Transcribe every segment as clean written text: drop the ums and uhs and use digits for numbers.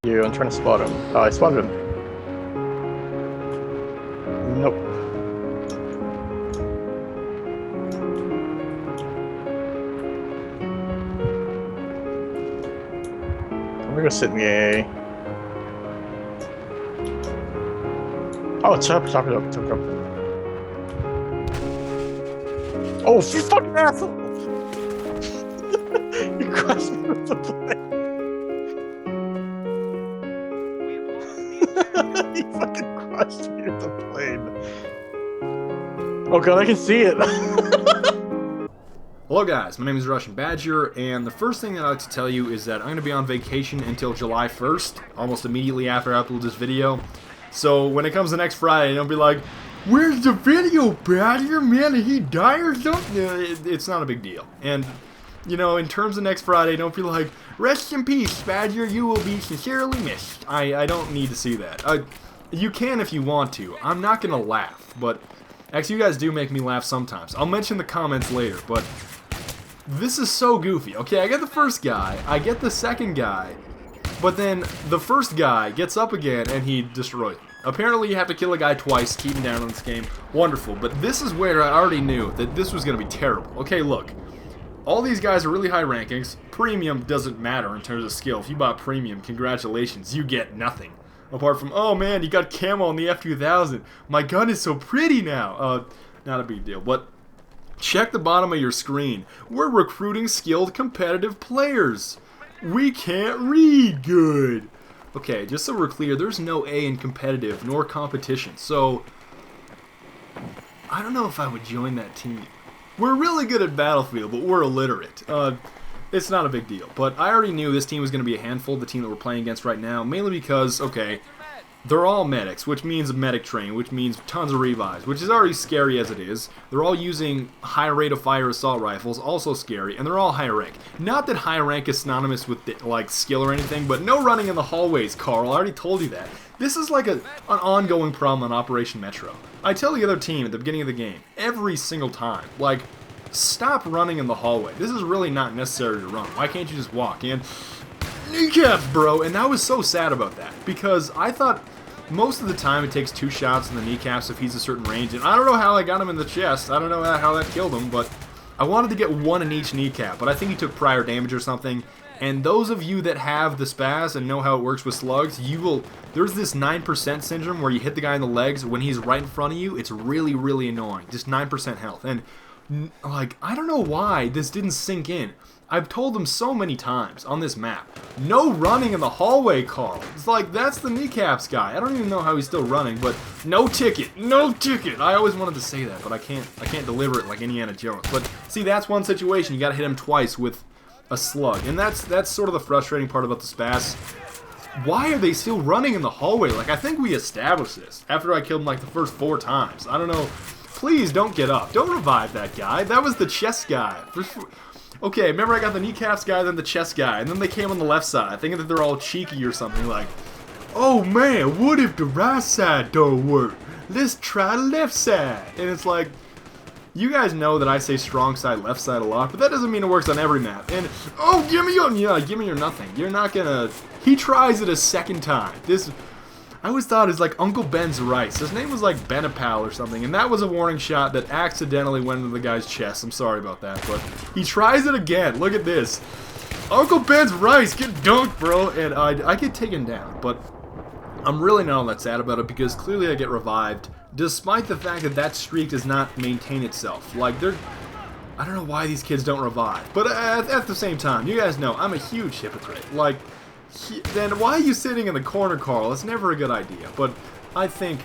You, I'm trying to spot him. Oh, I spotted him. Nope. I'm gonna go sit in the A. Oh, chop it up. Oh, you fucking asshole! You crushed me with the plane. You fucking crushed me with the plane. Oh god, I can see it. Hello guys, my name is TheRussianBadger, and the first thing that I'd like to tell you is that I'm going to be on vacation until July 1st, almost immediately after I upload this video. So when it comes to next Friday, don't be like, "Where's the video, Badger? Man, did he die or something?" It's not a big deal. And, you know, in terms of next Friday, don't be like, "Rest in peace, Badger, you will be sincerely missed." I don't need to see that. You can if you want to. I'm not going to laugh, but actually you guys do make me laugh sometimes. I'll mention the comments later, but this is so goofy. Okay, I get the first guy, I get the second guy, but then the first guy gets up again and he destroys me. Apparently you have to kill a guy twice, keep him down in this game. Wonderful, but this is where I already knew that this was going to be terrible. Okay, look. All these guys are really high rankings. Premium doesn't matter in terms of skill. If you bought Premium, congratulations, you get nothing. Apart from, oh man, you got camo on the F2000. My gun is so pretty now. Not a big deal, but check the bottom of your screen. We're recruiting skilled competitive players. We can't read good. Okay, just so we're clear, there's no A in competitive nor competition, so I don't know if I would join that team. We're really good at Battlefield, but we're illiterate. It's not a big deal, but I already knew this team was going to be a handful, the team that we're playing against right now, mainly because, okay, they're all medics, which means a medic train, which means tons of revives, which is already scary as it is. They're all using high rate of fire assault rifles, also scary, and they're all high rank. Not that high rank is synonymous with like skill or anything, but no running in the hallways, Carl. I already told you that. This is like an ongoing problem on Operation Metro. I tell the other team at the beginning of the game, every single time, like, stop running in the hallway. This is really not necessary to run. Why can't you just walk in? Kneecaps, bro! And I was so sad about that, because I thought most of the time it takes 2 shots in the kneecaps if he's a certain range, and I don't know how I got him in the chest. I don't know how that killed him, but I wanted to get 1 in each kneecap, but I think he took prior damage or something. And those of you that have the spaz and know how it works with slugs, you will... There's this 9% syndrome where you hit the guy in the legs when he's right in front of you. It's really, really annoying. Just 9% health. And, like, I don't know why this didn't sink in. I've told them so many times on this map, no running in the hallway, Carl. It's like, that's the kneecaps guy. I don't even know how he's still running, but no ticket, no ticket. I always wanted to say that, but I can't deliver it like Indiana Jones. But see, that's one situation. You gotta hit him twice with a slug, and that's sort of the frustrating part about the spaz. Why are they still running in the hallway? Like, I think we established this after I killed him like the first 4 times. I don't know. Please don't get up. Don't revive that guy. That was the chest guy. Okay, remember I got the kneecaps guy, then the chest guy, and then they came on the left side, thinking that they're all cheeky or something, like, "Oh man, what if the right side don't work? Let's try the left side." And it's like, you guys know that I say strong side, left side a lot, but that doesn't mean it works on every map. And, oh, give me your nothing. You're not gonna... He tries it a second time. This... I always thought it was like Uncle Ben's rice. His name was like Benapal or something, and that was a warning shot that accidentally went into the guy's chest. I'm sorry about that, but he tries it again. Look at this. Uncle Ben's rice, get dunked, bro. And I get taken down, but I'm really not all that sad about it because clearly I get revived, despite the fact that that streak does not maintain itself. Like, I don't know why these kids don't revive, but at the same time, you guys know I'm a huge hypocrite. Like, then why are you sitting in the corner, Carl? It's never a good idea. But I think,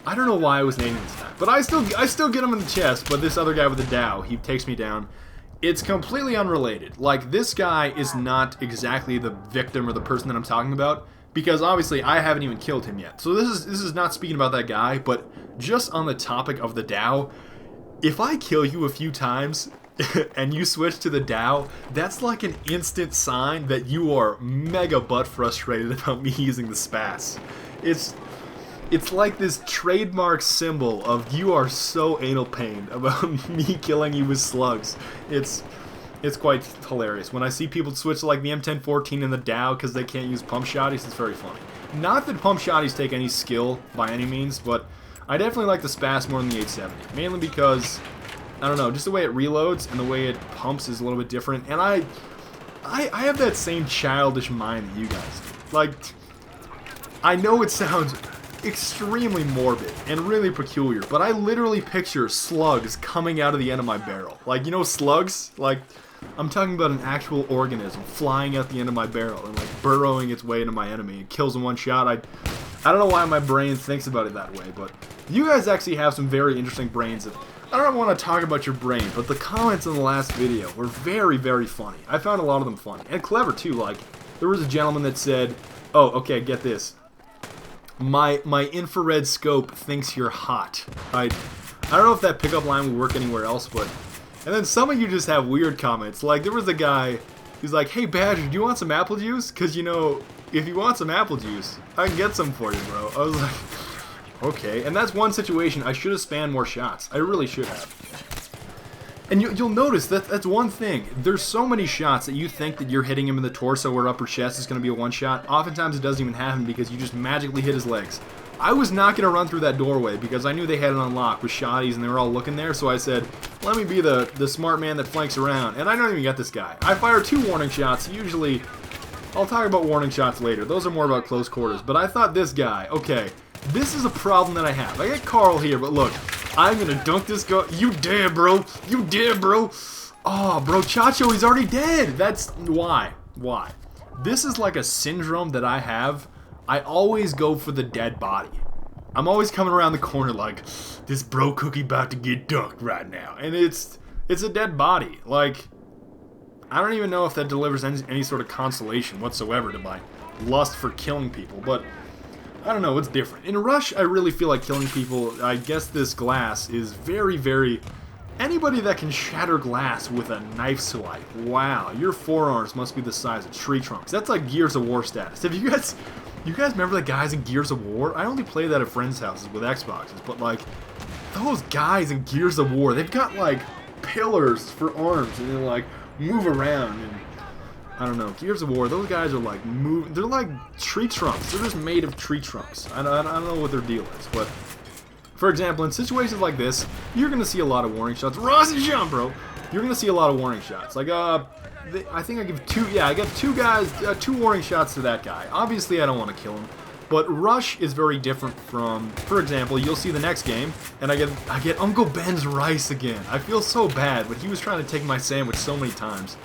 I don't know why I was naming this time, but I still get him in the chest. But this other guy with the Dow, he takes me down. It's completely unrelated. Like, this guy is not exactly the victim or the person that I'm talking about, because obviously I haven't even killed him yet. So this is not speaking about that guy, but just on the topic of the Dow, if I kill you a few times and you switch to the Dow, that's like an instant sign that you are mega butt frustrated about me using the spaz. It's like this trademark symbol of you are so anal pained about me killing you with slugs. It's quite hilarious. When I see people switch to like the M1014 and the Dow because they can't use pump shotties, it's very funny. Not that pump shotties take any skill by any means, but I definitely like the Spas more than the 870. Mainly because, I don't know, just the way it reloads and the way it pumps is a little bit different. And I have that same childish mind that you guys do. Like, I know it sounds extremely morbid and really peculiar, but I literally picture slugs coming out of the end of my barrel. Like, you know slugs? Like, I'm talking about an actual organism flying out the end of my barrel and like burrowing its way into my enemy and kills in one shot. I don't know why my brain thinks about it that way, but you guys actually have some very interesting brains. I don't want to talk about your brain, but the comments in the last video were very, very funny. I found a lot of them funny and clever too. Like, there was a gentleman that said, "Oh, okay, get this. My infrared scope thinks you're hot." I don't know if that pickup line would work anywhere else, but... And then some of you just have weird comments. Like, there was a guy who's like, "Hey, Badger, do you want some apple juice? Because, you know, if you want some apple juice, I can get some for you, bro." I was like, okay. And that's one situation I should have spammed more shots. I really should have. And you'll notice that that's one thing. There's so many shots that you think that you're hitting him in the torso or upper chest is going to be a one-shot. Oftentimes it doesn't even happen because you just magically hit his legs. I was not going to run through that doorway because I knew they had it unlocked with shotties and they were all looking there, so I said, let me be the smart man that flanks around. And I don't even get this guy. I fire 2 warning shots. Usually, I'll talk about warning shots later. Those are more about close quarters. But I thought this guy, okay, this is a problem that I have. I got Carl here, but look, I'm going to dunk this guy. You dead, bro. You dead, bro. Oh, bro, Chacho, he's already dead. That's why. Why? This is like a syndrome that I have. I always go for the dead body. I'm always coming around the corner like, this bro cookie about to get dunked right now. And it's a dead body. Like, I don't even know if that delivers any sort of consolation whatsoever to my lust for killing people. But, I don't know, it's different. In Rush, I really feel like killing people. I guess this glass is very, very... Anybody that can shatter glass with a knife swipe, wow, your forearms must be the size of tree trunks. That's like Gears of War status. Have you guys remember the guys in Gears of War? I only play that at friends' houses with Xboxes, but like, those guys in Gears of War, they've got like pillars for arms and they like move around and I don't know, Gears of War, those guys are like they're like tree trunks. They're just made of tree trunks. I don't know what their deal is, but for example, in situations like this, you're going to see a lot of warning shots. Rossi jump, bro! You're going to see a lot of warning shots. Like, I think I give 2, yeah, I got 2 guys, 2 warning shots to that guy. Obviously, I don't want to kill him. But Rush is very different from, for example, you'll see the next game, and I get Uncle Ben's rice again. I feel so bad, but he was trying to take my sandwich so many times.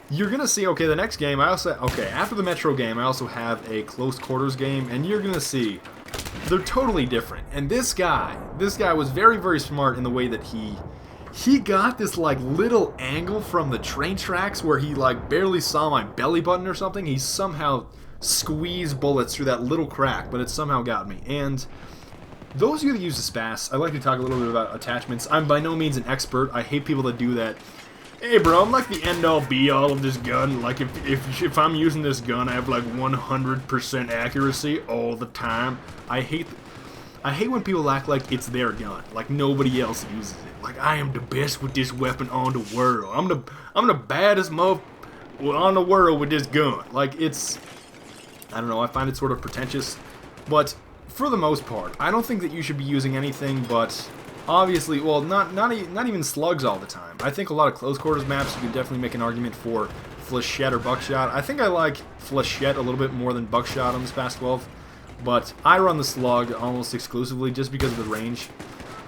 You're going to see, okay, the next game, after the Metro game, I also have a close quarters game, and you're going to see... They're totally different. And this guy was very, very smart in the way that he got this like little angle from the train tracks where he like barely saw my belly button or something. He somehow squeezed bullets through that little crack, but it somehow got me. And those of you that use the SPAS, I'd like to talk a little bit about attachments. I'm by no means an expert. I hate people that do that. Hey bro, I'm like the end-all be-all of this gun. Like if I'm using this gun, I have like 100% accuracy all the time. I hate when people act like it's their gun, like nobody else uses it. Like I am the best with this weapon on the world. I'm the baddest on the world with this gun. Like it's, I don't know. I find it sort of pretentious, but for the most part, I don't think that you should be using anything but. Obviously, well, not even slugs all the time. I think a lot of close quarters maps you could definitely make an argument for flechette or buckshot. I think I like flechette a little bit more than buckshot on this SPAS 12, but I run the slug almost exclusively just because of the range.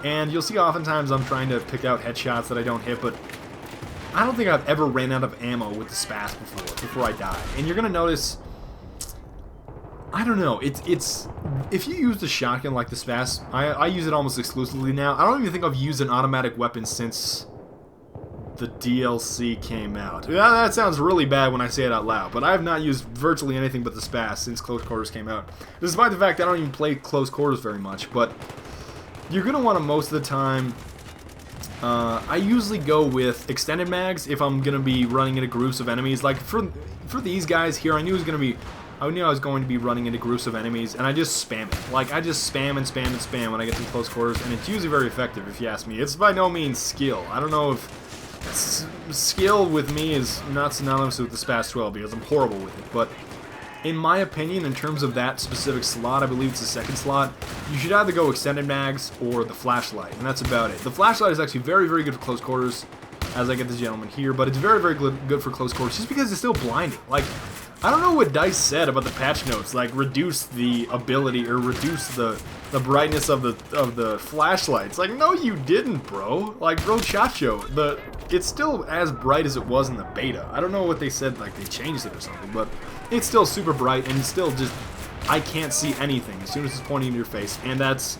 And you'll see oftentimes I'm trying to pick out headshots that I don't hit, but I don't think I've ever ran out of ammo with the SPAS before I die. And you're gonna notice, I don't know, it's if you use the shotgun like the SPAS, I use it almost exclusively now. I don't even think I've used an automatic weapon since the DLC came out. That sounds really bad when I say it out loud, but I have not used virtually anything but the SPAS since Close Quarters came out. Despite the fact that I don't even play Close Quarters very much, but you're going to want to most of the time... I usually go with extended mags if I'm going to be running into groups of enemies. Like for these guys here, I knew I was going to be running into groups of enemies, and I just spam it. Like, I just spam and spam and spam when I get to close quarters, and it's usually very effective, if you ask me. It's by no means skill. I don't know if skill with me is not synonymous with the SPAS 12 because I'm horrible with it, but in my opinion, in terms of that specific slot, I believe it's the second slot, you should either go extended mags or the flashlight, and that's about it. The flashlight is actually very, very good for close quarters, as I get this gentleman here, but it's very, very good for close quarters just because it's still blinding. Like, I don't know what DICE said about the patch notes, like reduce the ability or reduce the brightness of the flashlights. Like, no, you didn't, bro. Like, bro, Chacho, it's still as bright as it was in the beta. I don't know what they said, like they changed it or something, but it's still super bright and it's still just, I can't see anything as soon as it's pointing in your face, and that's,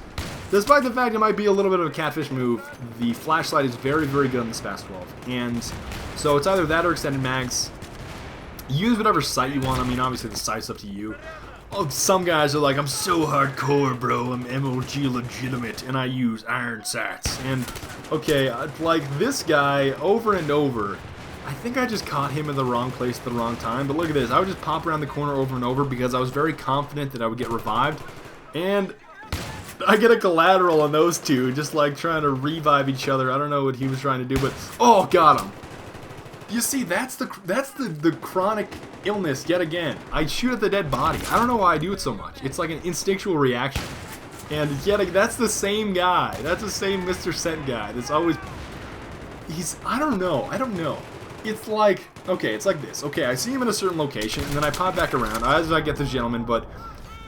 despite the fact it might be a little bit of a catfish move, the flashlight is very, very good on the SPAS 12, and so it's either that or extended mags. Use whatever sight you want. I mean, obviously the sight's up to you. Oh, some guys are like, I'm so hardcore, bro. I'm MOG legitimate, and I use iron sights. And, okay, like this guy, over and over, I think I just caught him in the wrong place at the wrong time. But look at this. I would just pop around the corner over and over because I was very confident that I would get revived. And I get a collateral on those two, just like trying to revive each other. I don't know what he was trying to do, but, oh, got him. You see, that's the chronic illness yet again. I shoot at the dead body. I don't know why I do it so much. It's like an instinctual reaction. And yet that's the same guy. That's the same Mr. Scent guy. That's always... I don't know. It's like... Okay, it's like this. Okay, I see him in a certain location, and then I pop back around as I get this gentleman, but...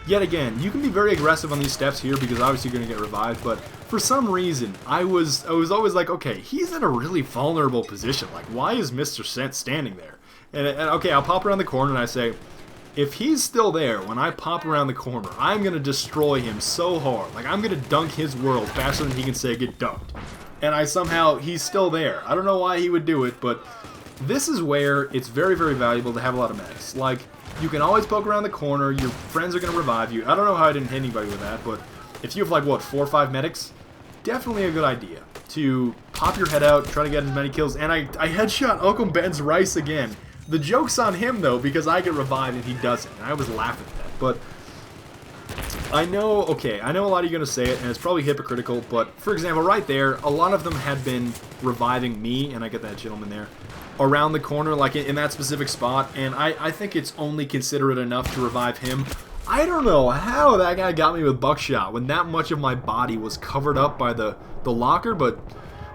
Yet again, you can be very aggressive on these steps here because obviously you're going to get revived, but for some reason, I was always like, okay, he's in a really vulnerable position. Like, why is Mr. Scent standing there? And okay, I'll pop around the corner and I say, if he's still there when I pop around the corner, I'm going to destroy him so hard. Like, I'm going to dunk his world faster than he can say get dunked. And he's still there. I don't know why he would do it, but this is where it's very, very valuable to have a lot of medics. Like, you can always poke around the corner, your friends are going to revive you. I don't know how I didn't hit anybody with that, but if you have like, what, 4 or 5 medics, definitely a good idea to pop your head out, try to get as many kills, and I headshot Uncle Ben's rice again. The joke's on him, though, because I get revived and he doesn't, and I was laughing at that, but I know, okay, I know a lot of you are going to say it, and it's probably hypocritical, but for example, right there, a lot of them had been reviving me, and I get that gentleman there, around the corner, like in that specific spot, and I think it's only considerate enough to revive him. I don't know how that guy got me with buckshot when that much of my body was covered up by the locker, but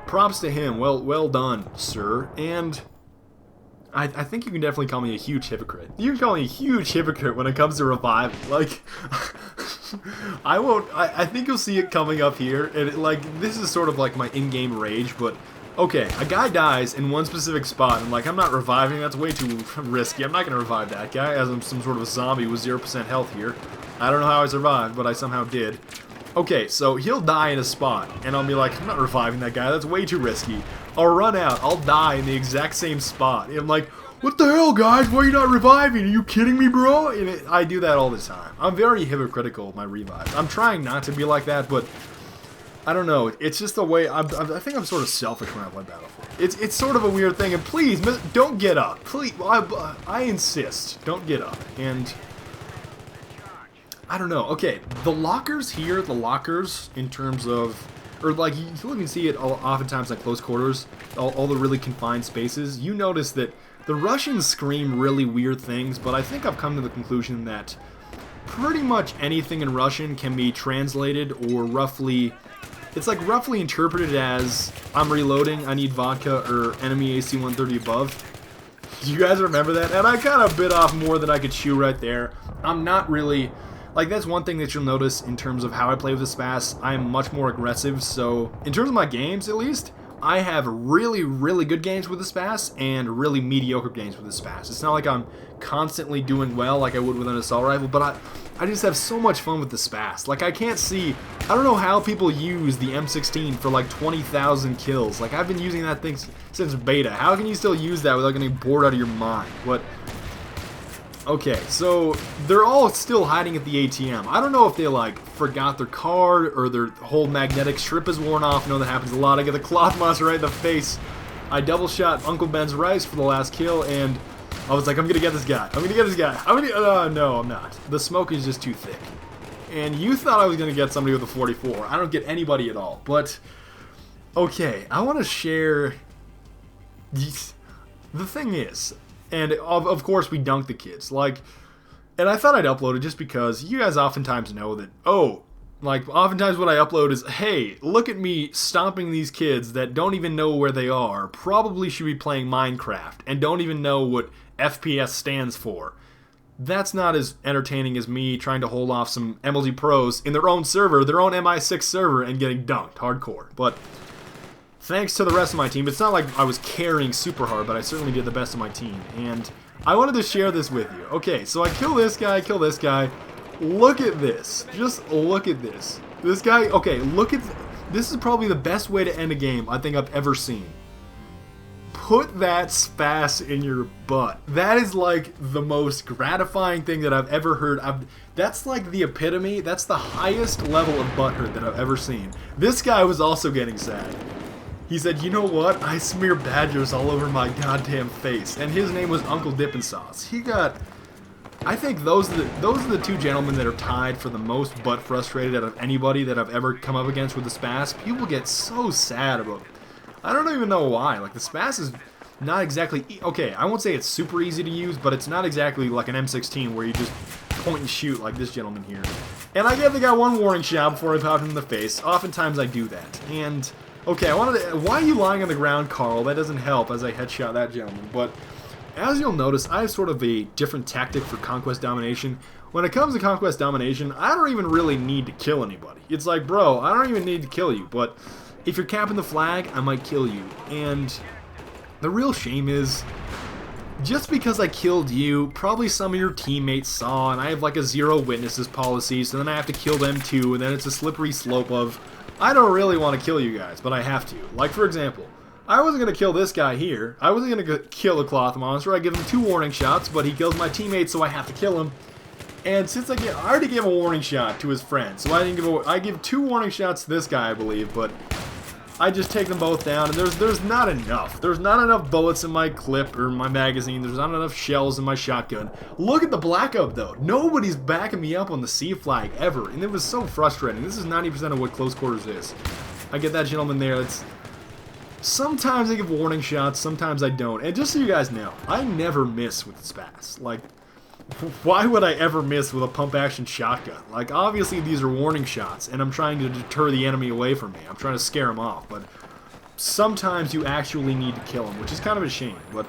props to him. Well done, sir. And I think you can definitely call me a huge hypocrite. You can call me a huge hypocrite when it comes to revive. Like, I won't. I think you'll see it coming up here, and like this is sort of like my in-game rage, but. Okay, a guy dies in one specific spot, and like, I'm not reviving, that's way too risky. I'm not going to revive that guy, as I'm some sort of a zombie with 0% health here. I don't know how I survived, but I somehow did. Okay, so he'll die in a spot, and I'll be like, I'm not reviving that guy, that's way too risky. I'll run out, I'll die in the exact same spot. And I'm like, what the hell, guys, why are you not reviving? Are you kidding me, bro? And I do that all the time. I'm very hypocritical with my revives. I'm trying not to be like that, but... I don't know. It's just the way I think I'm sort of selfish when I play Battlefield. It's sort of a weird thing. And please, don't get up. Please, I insist. Don't get up. And I don't know. Okay, the lockers here, in terms of, or like you can see it oftentimes at close quarters, all the really confined spaces. You notice that the Russians scream really weird things, but I think I've come to the conclusion that pretty much anything in Russian can be translated or roughly. It's like roughly interpreted as, I'm reloading, I need vodka, or enemy AC-130 above. Do you guys remember that? And I kind of bit off more than I could chew right there. I'm not really... Like, that's one thing that you'll notice in terms of how I play with the SPAS. I'm much more aggressive, so... In terms of my games, at least, I have really, really good games with the SPAS and really mediocre games with the SPAS. It's not like I'm constantly doing well like I would with an assault rifle, but I just have so much fun with the SPAS. Like, I can't see... I don't know how people use the M16 for like 20,000 kills. Like, I've been using that thing since beta. How can you still use that without getting bored out of your mind? What? Okay, so they're all still hiding at the ATM. I don't know if they like forgot their card or their whole magnetic strip is worn off. I know that happens a lot. I get the cloth monster right in the face. I double shot Uncle Ben's rice for the last kill, and I was like, I'm gonna get this guy. I'm gonna get this guy. No, I'm not. The smoke is just too thick. And you thought I was gonna get somebody with a 44. I don't get anybody at all. But okay, I want to share The thing is, and of course we dunk the kids, like, and I thought I'd upload it just because you guys oftentimes know that, oh, like, oftentimes what I upload is, hey, look at me stomping these kids that don't even know where they are, probably should be playing Minecraft, and don't even know what FPS stands for. That's not as entertaining as me trying to hold off some MLG pros in their own server, their own MI6 server, and getting dunked hardcore. But thanks to the rest of my team, it's not like I was carrying super hard, but I certainly did the best of my team. And I wanted to share this with you. Okay, so I kill this guy, kill this guy. Look at this. Just look at this. This guy, okay, look at... This is probably the best way to end a game I think I've ever seen. Put that spas in your butt. That is like the most gratifying thing that I've ever heard. That's like the epitome. That's the highest level of butthurt that I've ever seen. This guy was also getting sad. He said, you know what? I smear badgers all over my goddamn face. And his name was Uncle Dippin' Sauce. He got... I think those are the two gentlemen that are tied for the most butt frustrated out of anybody that I've ever come up against with the spas. People get so sad about... I don't even know why. Like, the spas is not exactly... Okay, I won't say it's super easy to use, but it's not exactly like an M16 where you just point and shoot like this gentleman here. And I gave the guy one warning shot before I popped him in the face. Oftentimes I do that. And, okay, I wanted to... Why are you lying on the ground, Carl? That doesn't help as I headshot that gentleman. But as you'll notice, I have sort of a different tactic for Conquest Domination. When it comes to Conquest Domination, I don't even really need to kill anybody. It's like, bro, I don't even need to kill you, but... If you're capping the flag, I might kill you. And the real shame is, just because I killed you, probably some of your teammates saw, and I have like a zero witnesses policy, so then I have to kill them too, and then it's a slippery slope of, I don't really want to kill you guys, but I have to. Like, for example, I wasn't going to kill this guy here. I wasn't going to kill the cloth monster. I give him 2 warning shots, but he kills my teammates, so I have to kill him. And since I already gave a warning shot to his friend, so I give 2 warning shots to this guy, I believe, but I just take them both down, and there's not enough. There's not enough bullets in my clip or my magazine. There's not enough shells in my shotgun. Look at the blackout, though. Nobody's backing me up on the C flag ever, and it was so frustrating. This is 90% of what close quarters is. I get that gentleman there. It's sometimes I give warning shots, sometimes I don't. And just so you guys know, I never miss with the spas. Like, why would I ever miss with a pump-action shotgun? Like, obviously these are warning shots, and I'm trying to deter the enemy away from me. I'm trying to scare him off, but sometimes you actually need to kill him, which is kind of a shame. But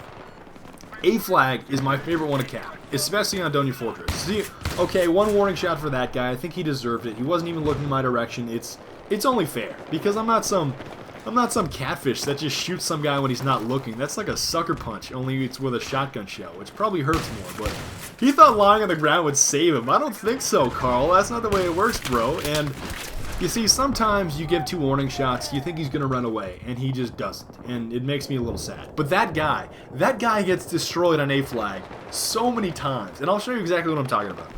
A flag is my favorite one to cap, especially on Donya Fortress. See, okay, 1 warning shot for that guy. I think he deserved it. He wasn't even looking in my direction. It's only fair, because I'm not some catfish that just shoots some guy when he's not looking. That's like a sucker punch, only it's with a shotgun shell, which probably hurts more, but he thought lying on the ground would save him. I don't think so, Carl. That's not the way it works, bro. And you see, sometimes you give 2 warning shots, you think he's going to run away, and he just doesn't, and it makes me a little sad. But that guy gets destroyed on A flag so many times, and I'll show you exactly what I'm talking about.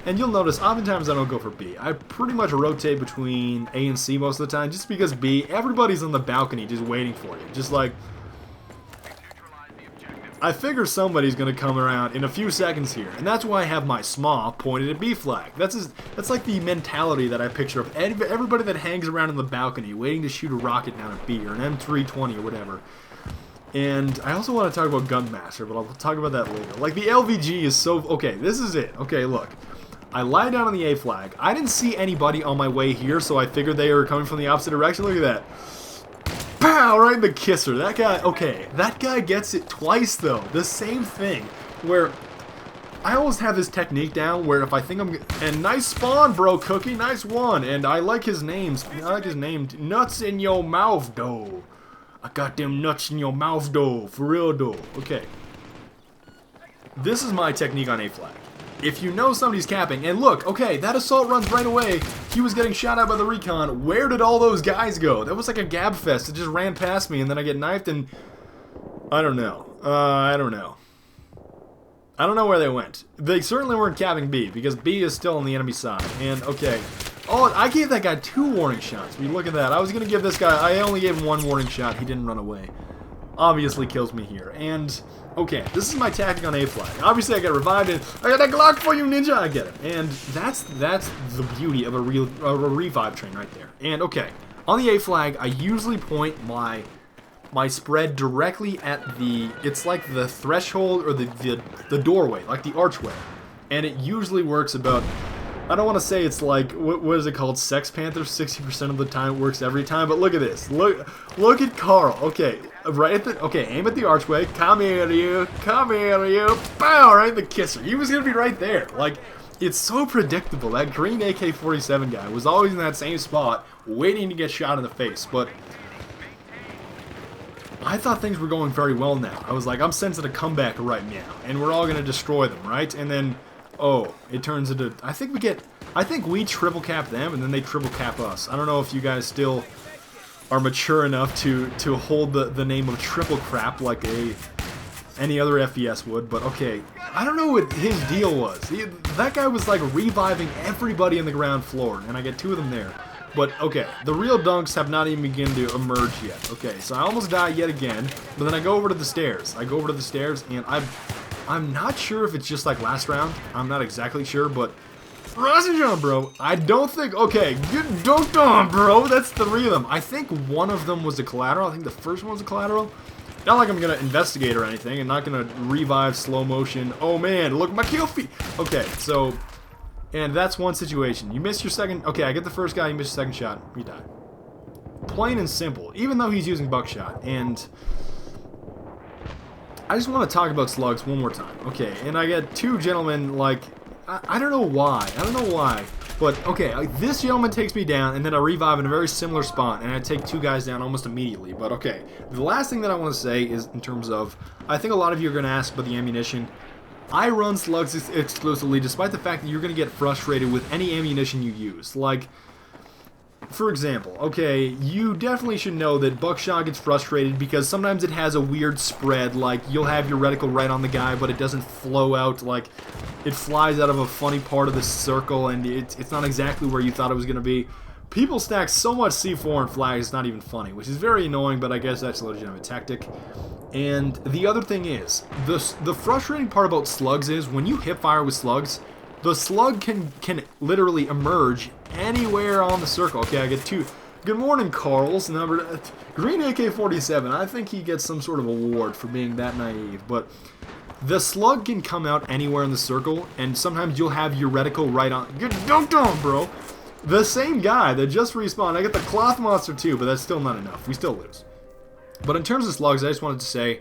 And you'll notice, oftentimes I don't go for B. I pretty much rotate between A and C most of the time, just because B, everybody's on the balcony just waiting for you. Just like, I figure somebody's going to come around in a few seconds here, and that's why I have my SMA pointed at B flag. That's like the mentality that I picture of everybody that hangs around on the balcony waiting to shoot a rocket down at B, or an M320 or whatever. And I also want to talk about Gunmaster, but I'll talk about that later. Like, the LVG is so... Okay, this is it. Okay, look. I lie down on the A flag. I didn't see anybody on my way here, so I figured they were coming from the opposite direction. Look at that. Pow! Right in the kisser. That guy, okay, that guy gets it twice, though. The same thing, where I always have this technique down where if I think I'm... And nice spawn, bro, Cookie. Nice one. And I like his names. I like his name. Nuts in your mouth, though. I got them nuts in your mouth, though. For real, though. Okay. This is my technique on A flag. If you know somebody's capping, and look, okay, that assault runs right away. He was getting shot at by the recon. Where did all those guys go? That was like a gab fest. It just ran past me, and then I get knifed, and I don't know. I don't know. I don't know where they went. They certainly weren't capping B, because B is still on the enemy side. And, okay. Oh, I gave that guy 2 warning shots. I mean, look at that. I was going to give this guy... I only gave him 1 warning shot. He didn't run away. Obviously kills me here. And... Okay, this is my tactic on A flag. Obviously, I get revived, and I got that Glock for you, ninja. I get it, and that's the beauty of a revive train right there. And okay, on the A flag, I usually point my my spread directly at it's like the threshold or the doorway, like the archway. And it usually works about, I don't want to say it's like, what is it called, Sex Panther, 60% of the time it works every time, but look at this, look at Carl, okay, aim at the archway, come here you, bow, right in the kisser, he was going to be right there, like, it's so predictable. That green AK-47 guy was always in that same spot, waiting to get shot in the face, but I thought things were going very well now. I was like, I'm sensing a comeback right now, and we're all going to destroy them, right? And then, oh, it turns into, I think we triple cap them, and then they triple cap us. I don't know if you guys still are mature enough to hold the name of triple crap like any other FPS would, but okay. I don't know what his deal was. That guy was like reviving everybody in the ground floor, and I get 2 of them there. But, okay, the real dunks have not even begun to emerge yet. Okay, so I almost die yet again, but then I go over to the stairs. And I'm not sure if it's just like last round. I'm not exactly sure, but Russian, bro, I don't think, okay, get dunked on, bro. That's 3 of them. I think one of them was a collateral. I think the first one was a collateral. Not like I'm going to investigate or anything. I'm not going to revive slow motion. Oh, man, look at my kill feed. Okay, so... And that's one situation. You missed your second... Okay, I get the first guy, you miss your second shot, you die. Plain and simple. Even though he's using buckshot. And... I just want to talk about slugs one more time. Okay, and I get 2 gentlemen, like... I don't know why. But, okay, this gentleman takes me down, and then I revive in a very similar spot, and I take 2 guys down almost immediately. But, okay, the last thing that I want to say is in terms of... I think a lot of you are going to ask about the ammunition. I run slugs exclusively, despite the fact that you're going to get frustrated with any ammunition you use. Like, for example, okay, you definitely should know that buckshot gets frustrated because sometimes it has a weird spread. Like, you'll have your reticle right on the guy, but it doesn't flow out. Like, it flies out of a funny part of the circle, and it's not exactly where you thought it was going to be. People stack so much C4 and flags, it's not even funny, which is very annoying, but I guess that's a legitimate tactic. And the other thing is, the frustrating part about slugs is, when you hip fire with slugs, the slug can literally emerge anywhere on the circle. Okay, I get 2. Good morning, Carl's number. Green AK-47, I think he gets some sort of award for being that naive, but the slug can come out anywhere in the circle, and sometimes you'll have your reticle right on. Get dunked on, bro! The same guy that just respawned. I get the cloth monster too, but that's still not enough. We still lose. But in terms of slugs, I just wanted to say,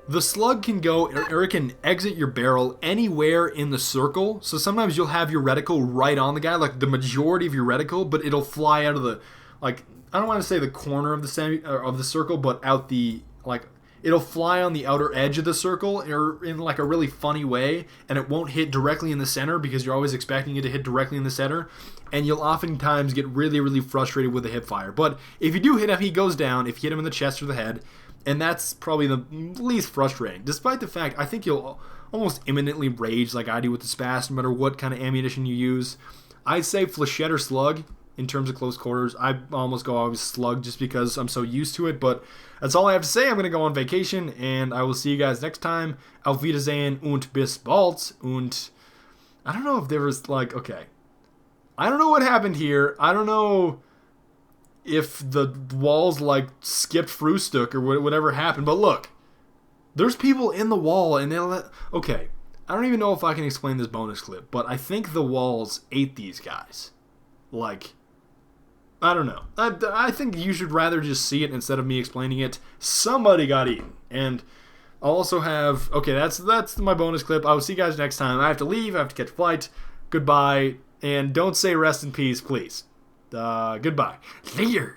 the slug can go, or it can exit your barrel anywhere in the circle. So sometimes you'll have your reticle right on the guy, like the majority of your reticle, but it'll fly out of the, like, I don't want to say the corner of the circle, but out the, like, it'll fly on the outer edge of the circle, or in like a really funny way, and it won't hit directly in the center because you're always expecting it to hit directly in the center. And you'll oftentimes get really, really frustrated with the hip fire. But if you do hit him, he goes down. If you hit him in the chest or the head, and that's probably the least frustrating. Despite the fact, I think you'll almost imminently rage like I do with the Spas, no matter what kind of ammunition you use. I'd say flechette or slug in terms of close quarters. I almost go always slug just because I'm so used to it. But that's all I have to say. I'm going to go on vacation, and I will see you guys next time. Auf Wiedersehen und bis bald. Und I don't know if there was like, okay. I don't know what happened here. I don't know if the walls, like, skipped Frühstück or whatever happened. But look, there's people in the wall, and they'll... Okay, I don't even know if I can explain this bonus clip, but I think the walls ate these guys. Like, I don't know. I think you should rather just see it instead of me explaining it. Somebody got eaten. And I'll also have... Okay, that's my bonus clip. I will see you guys next time. I have to leave. I have to catch a flight. Goodbye. And don't say rest in peace, please. Goodbye. Later.